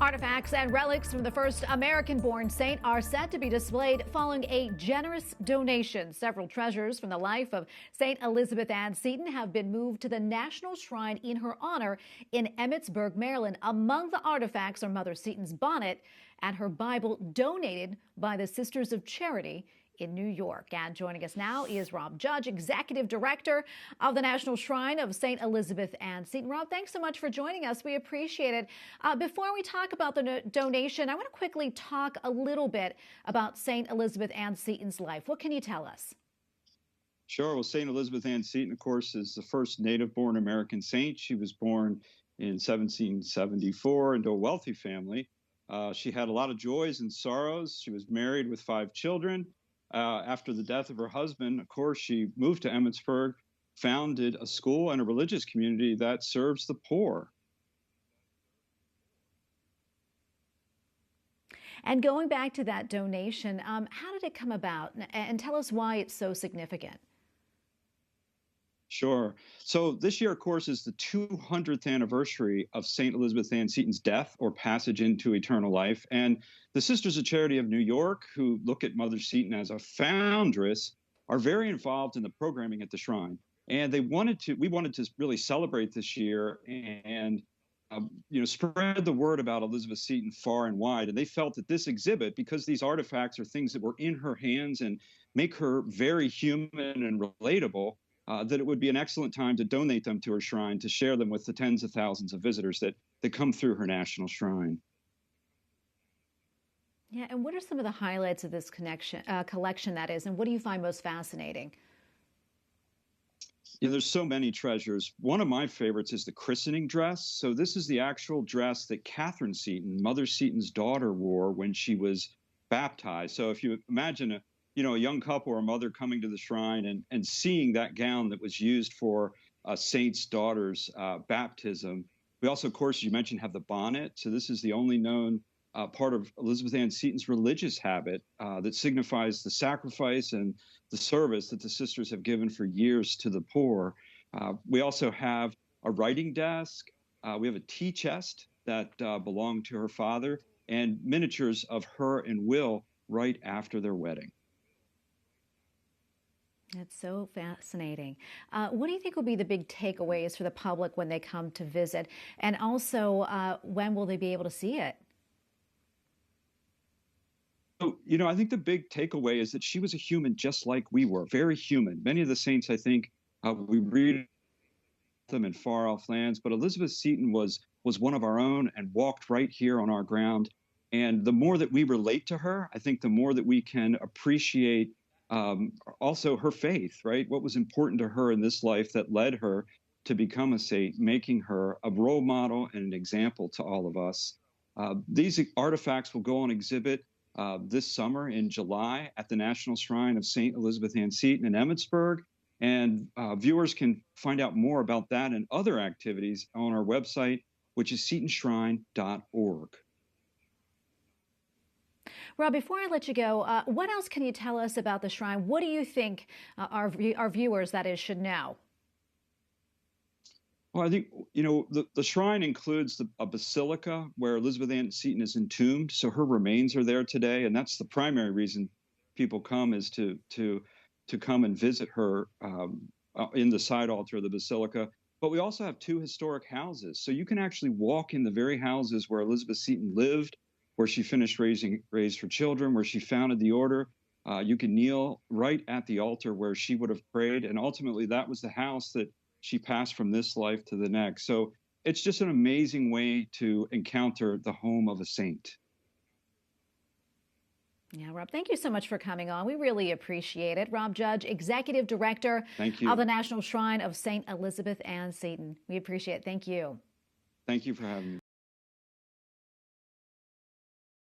Artifacts and relics from the first American-born saint are set to be displayed following a generous donation. Several treasures from the life of St Elizabeth Ann Seton have been moved to the National Shrine in her honor in Emmitsburg, Maryland. Among the artifacts are Mother Seton's bonnet and her Bible, donated by the Sisters of Charity in New York. And joining us now is Rob Judge, Executive Director of the National Shrine of St Elizabeth Ann Seton. Rob, thanks so much for joining us. We appreciate it. Before we talk about the donation, I want to quickly talk a little bit about St Elizabeth Ann Seton's life. What can you tell us? Sure. Well, St. Elizabeth Ann Seton, of course, is the first native-born American saint. She was born in 1774 into a wealthy family. She had a lot of joys and sorrows. She was married with 5 children. After the death of her husband, of course, she moved to Emmitsburg, founded a school and a religious community that serves the poor. And going back to that donation, how did it come about? And tell us why it's so significant. Sure. So this year, of course, is the 200th anniversary of St. Elizabeth Ann Seton's death or passage into eternal life. And the Sisters of Charity of New York, who look at Mother Seton as a foundress, are very involved in the programming at the shrine. And we wanted to really celebrate this year and spread the word about Elizabeth Seton far and wide. And they felt that this exhibit, because these artifacts are things that were in her hands and make her very human and relatable, that it would be an excellent time to donate them to her shrine, to share them with the tens of thousands of visitors that come through her national shrine. Yeah, and what are some of the highlights of this collection, that is, and what do you find most fascinating? Yeah, there's so many treasures. One of my favorites is the christening dress. So this is the actual dress that Catherine Seton, Mother Seton's daughter, wore when she was baptized. So if you imagine a young couple or a mother coming to the shrine and seeing that gown that was used for a saint's daughter's baptism. We also, of course, as you mentioned, have the bonnet. So this is the only known part of Elizabeth Ann Seton's religious habit that signifies the sacrifice and the service that the sisters have given for years to the poor. We also have a writing desk. We have a tea chest that belonged to her father, and miniatures of her and Will right after their wedding. That's so fascinating. What do you think will be the big takeaways for the public when they come to visit? And also, when will they be able to see it? So, I think the big takeaway is that she was a human just like we were, very human. Many of the saints, I think, we read them in far-off lands, but Elizabeth Seton was one of our own and walked right here on our ground. And the more that we relate to her, I think the more that we can appreciate also her faith, right? What was important to her in this life that led her to become a saint, making her a role model and an example to all of us. These artifacts will go on exhibit this summer in July at the National Shrine of St. Elizabeth Ann Seton in Emmitsburg. And viewers can find out more about that and other activities on our website, which is setonshrine.org. Rob, before I let you go, what else can you tell us about the shrine? What do you think our viewers, that is, should know? Well, I think, the shrine includes a basilica where Elizabeth Ann Seton is entombed. So her remains are there today. And that's the primary reason people come, is to come and visit her in the side altar of the basilica. But we also have 2 historic houses. So you can actually walk in the very houses where Elizabeth Seton lived, where she raised her children, where she founded the order. You can kneel right at the altar where she would have prayed. And ultimately, that was the house that she passed from this life to the next. So it's just an amazing way to encounter the home of a saint. Yeah, Rob, thank you so much for coming on. We really appreciate it. Rob Judge, Executive Director of the National Shrine of St. Elizabeth Ann Seton. We appreciate it. Thank you. Thank you for having me.